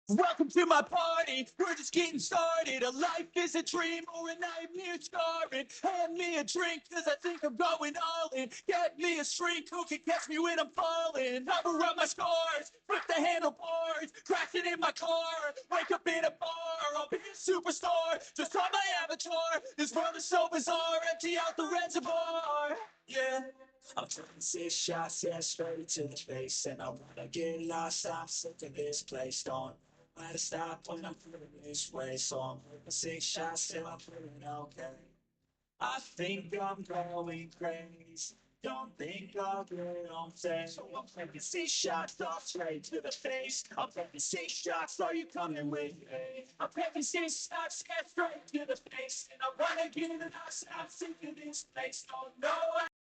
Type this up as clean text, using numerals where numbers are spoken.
Welcome to my party, we're just getting started. A life is a dream or a nightmare scarring. Hand me a drink, cause I think I'm going all in. Get me a shrink who can catch me when I'm falling. Cover up my scars, flip the handlebars, crashing in my car, wake up in a bar. I'll be a superstar, just on my avatar. This world is so bizarre, empty out the reservoir. Yeah. I'm taking 6 shots, yeah, straight to the face. And I wanna get lost, I'm sick of this place. Don't where to stop when I'm feeling this way. So I'm taking 6 shots till I'm feeling okay. I think I'm going crazy. Don't think I'll get on stage. So I'm taking 6 shots off straight to the face. I'm taking 6 shots, are you coming with me? I'm taking 6 shots, yeah, straight to the face. And I wanna get it outside, I'm sick of this place. Oh no.